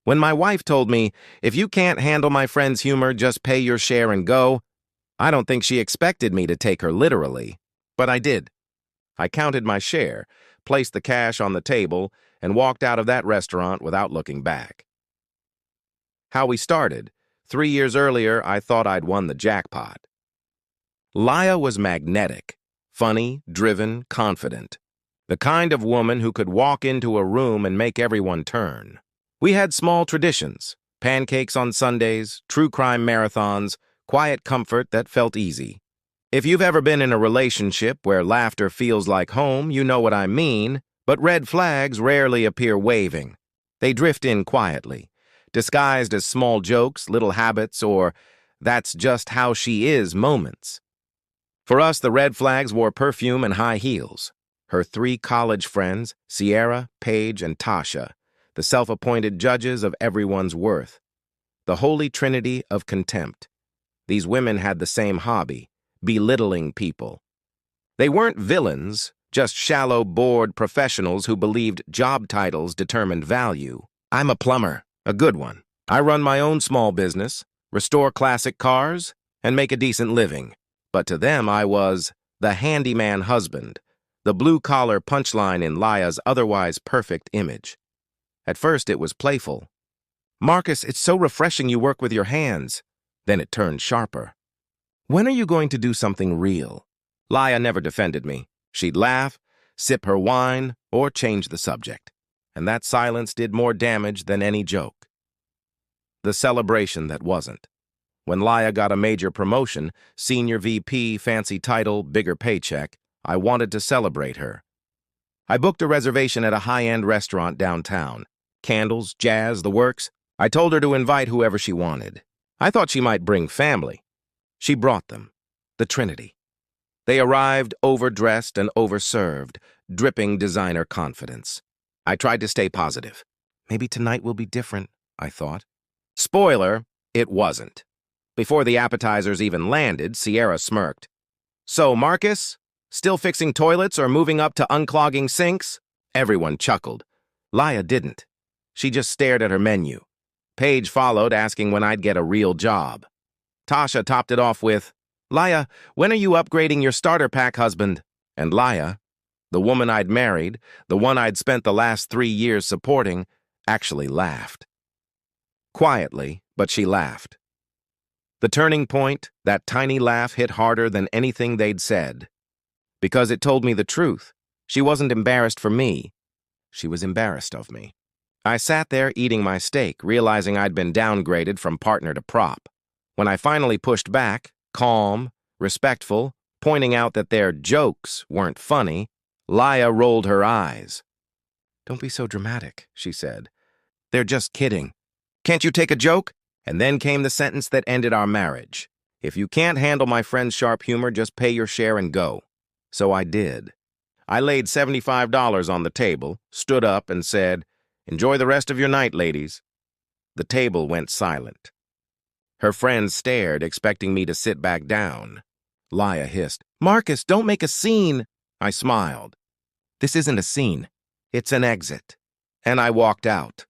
When my wife told me, if you can't handle my friend's humor, just pay your share and go, I don't think she expected me to take her literally. But I did. I counted my share, placed the cash on the table, and walked out of that restaurant without looking back. How we started. 3 years earlier, I thought I'd won the jackpot. Laya was magnetic, funny, driven, confident. The kind of woman who could walk into a room and make everyone turn. We had small traditions, pancakes on Sundays, true crime marathons, quiet comfort that felt easy. If you've ever been in a relationship where laughter feels like home, you know what I mean, but red flags rarely appear waving. They drift in quietly, disguised as small jokes, little habits, or "that's just how she is" moments. For us, the red flags wore perfume and high heels. Her 3 college friends, Sierra, Paige, and Tasha, the self-appointed judges of everyone's worth. The holy trinity of contempt. These women had the same hobby, belittling people. They weren't villains, just shallow, bored professionals who believed job titles determined value. I'm a plumber, a good one. I run my own small business, restore classic cars, and make a decent living. But to them, I was the handyman husband, the blue-collar punchline in Laya's otherwise perfect image. At first, it was playful. "Marcus, it's so refreshing you work with your hands." Then it turned sharper. "When are you going to do something real?" Laya never defended me. She'd laugh, sip her wine, or change the subject. And that silence did more damage than any joke. The celebration that wasn't. When Laya got a major promotion, senior VP, fancy title, bigger paycheck, I wanted to celebrate her. I booked a reservation at a high-end restaurant downtown. Candles, jazz, the works. I told her to invite whoever she wanted. I thought she might bring family. She brought them. The Trinity. They arrived overdressed and overserved, dripping designer confidence. I tried to stay positive. Maybe tonight will be different, I thought. Spoiler, it wasn't. Before the appetizers even landed, Sierra smirked. "So, Marcus, still fixing toilets or moving up to unclogging sinks?" Everyone chuckled. Laya didn't. She just stared at her menu. Paige followed, asking when I'd get a real job. Tasha topped it off with, "Laya, when are you upgrading your starter pack, husband?" And Laya, the woman I'd married, the one I'd spent the last 3 years supporting, actually laughed. Quietly, but she laughed. The turning point, that tiny laugh hit harder than anything they'd said. Because it told me the truth. She wasn't embarrassed for me. She was embarrassed of me. I sat there eating my steak, realizing I'd been downgraded from partner to prop. When I finally pushed back, calm, respectful, pointing out that their jokes weren't funny, Laya rolled her eyes. "Don't be so dramatic," she said. "They're just kidding. Can't you take a joke?" And then came the sentence that ended our marriage. "If you can't handle my friend's sharp humor, just pay your share and go." So I did. I laid $75 on the table, stood up, and said, "Enjoy the rest of your night, ladies." The table went silent. Her friends stared, expecting me to sit back down. Laya hissed, "Marcus, don't make a scene." I smiled. "This isn't a scene. It's an exit." And I walked out.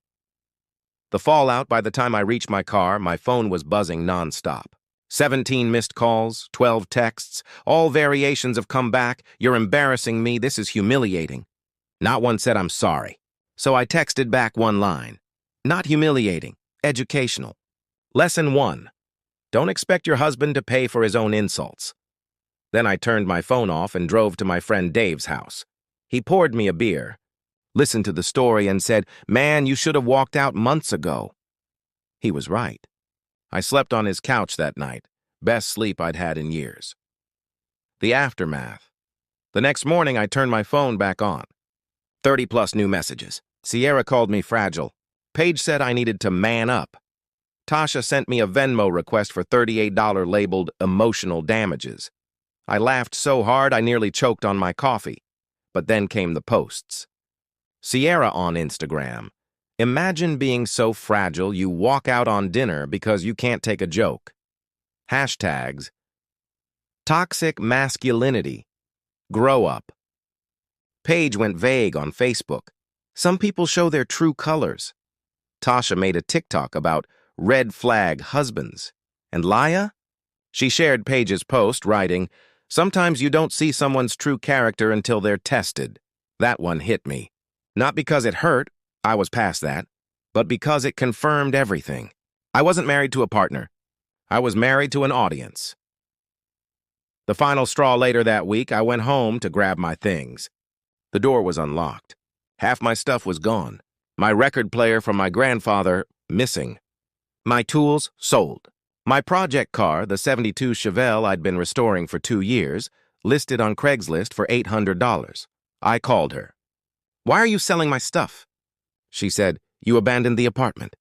The fallout, by the time I reached my car, my phone was buzzing nonstop. 17 missed calls, 12 texts, all variations of "come back, you're embarrassing me, this is humiliating." Not one said "I'm sorry." So I texted back one line. Not humiliating, educational. Lesson 1. Don't expect your husband to pay for his own insults. Then I turned my phone off and drove to my friend Dave's house. He poured me a beer, listened to the story, and said, "Man, you should have walked out months ago." He was right. I slept on his couch that night, best sleep I'd had in years. The aftermath. The next morning, I turned my phone back on. 30-plus new messages. Sierra called me fragile. Paige said I needed to man up. Tasha sent me a Venmo request for $38 labeled emotional damages. I laughed so hard I nearly choked on my coffee. But then came the posts. Sierra on Instagram. Imagine being so fragile you walk out on dinner because you can't take a joke. Hashtags. Toxic masculinity. Grow up. Paige went vague on Facebook. Some people show their true colors. Tasha made a TikTok about red flag husbands. And Laya? She shared Paige's post, writing, "Sometimes you don't see someone's true character until they're tested." That one hit me. Not because it hurt, I was past that, but because it confirmed everything. I wasn't married to a partner. I was married to an audience. The final straw later that week, I went home to grab my things. The door was unlocked. Half my stuff was gone. My record player from my grandfather, missing. My tools, sold. My project car, the '72 Chevelle I'd been restoring for 2 years, listed on Craigslist for $800. I called her. "Why are you selling my stuff?" She said, "You abandoned the apartment."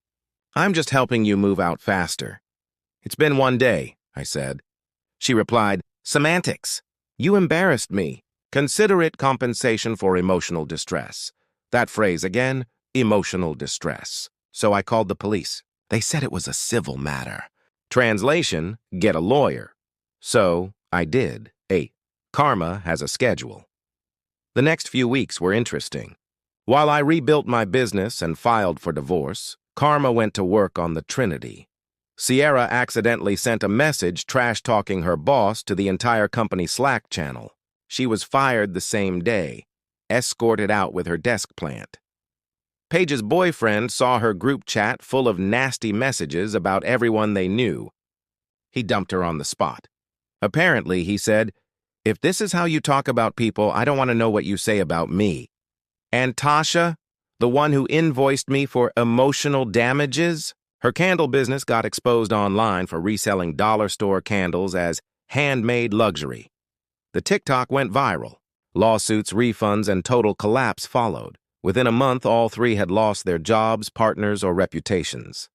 "I'm just helping you move out faster." "It's been 1 day," I said. She replied, "Semantics. You embarrassed me. Consider it compensation for emotional distress." That phrase again, emotional distress. So I called the police. They said it was a civil matter. Translation, get a lawyer. So I did. Karma has a schedule. The next few weeks were interesting. While I rebuilt my business and filed for divorce, Karma went to work on the Trinity. Sierra accidentally sent a message trash-talking her boss to the entire company Slack channel. She was fired the same day, escorted out with her desk plant. Paige's boyfriend saw her group chat full of nasty messages about everyone they knew. He dumped her on the spot. Apparently, he said, "If this is how you talk about people, I don't want to know what you say about me." And Tasha, the one who invoiced me for emotional damages, her candle business got exposed online for reselling dollar store candles as handmade luxury. The TikTok went viral. Lawsuits, refunds, and total collapse followed. Within a month, all three had lost their jobs, partners, or reputations.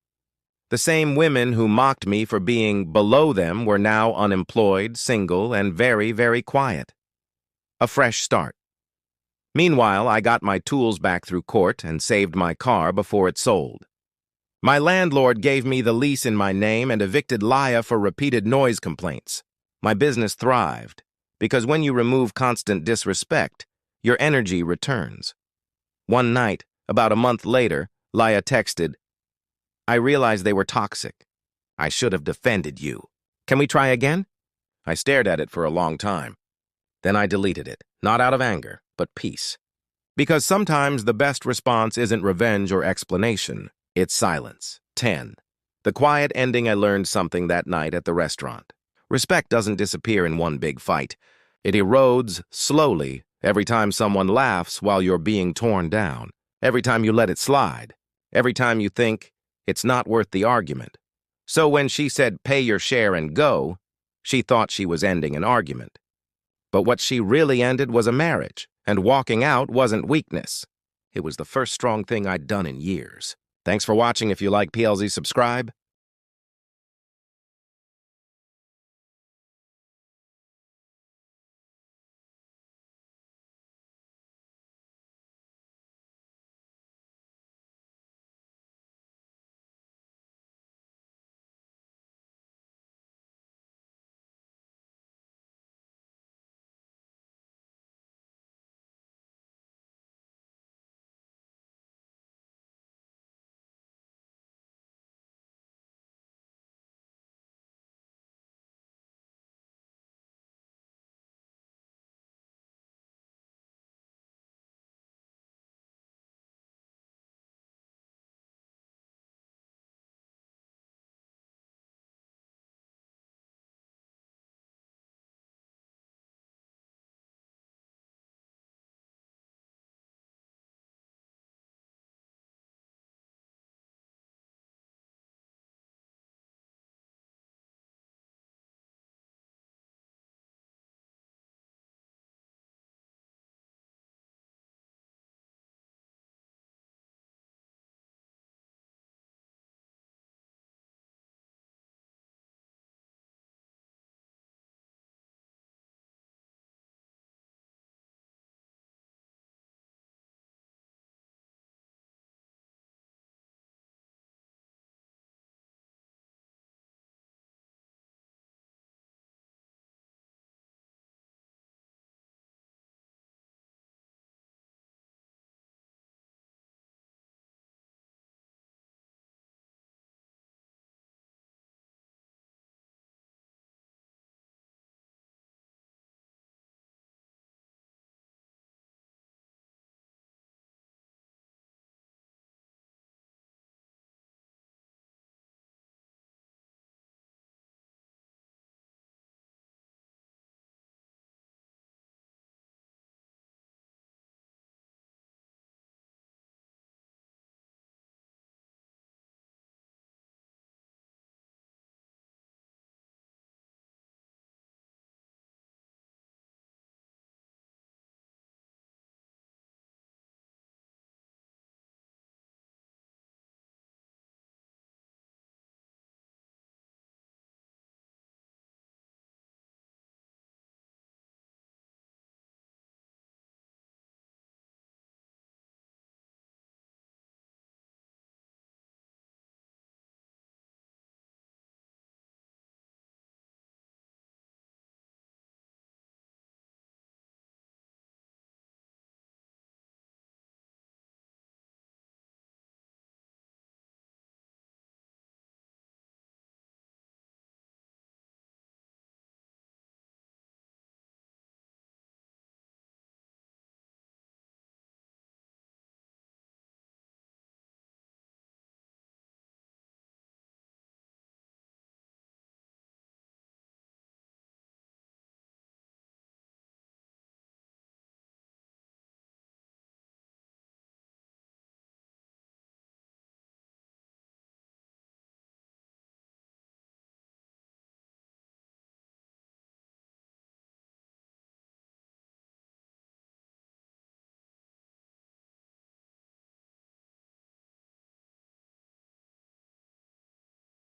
The same women who mocked me for being below them were now unemployed, single, and very, very quiet. A fresh start. Meanwhile, I got my tools back through court and saved my car before it sold. My landlord gave me the lease in my name and evicted Laya for repeated noise complaints. My business thrived, because when you remove constant disrespect, your energy returns. One night, about a month later, Laya texted, "I realized they were toxic. I should have defended you. Can we try again?" I stared at it for a long time. Then I deleted it, not out of anger, but peace. Because sometimes the best response isn't revenge or explanation, it's silence. 10. The quiet ending. I learned something that night at the restaurant. Respect doesn't disappear in one big fight. It erodes slowly every time someone laughs while you're being torn down, every time you let it slide, every time you think it's not worth the argument. So when she said, "Pay your share and go," she thought she was ending an argument. But what she really ended was a marriage, and walking out wasn't weakness. It was the first strong thing I'd done in years. Thanks for watching. If you like PLZ, subscribe.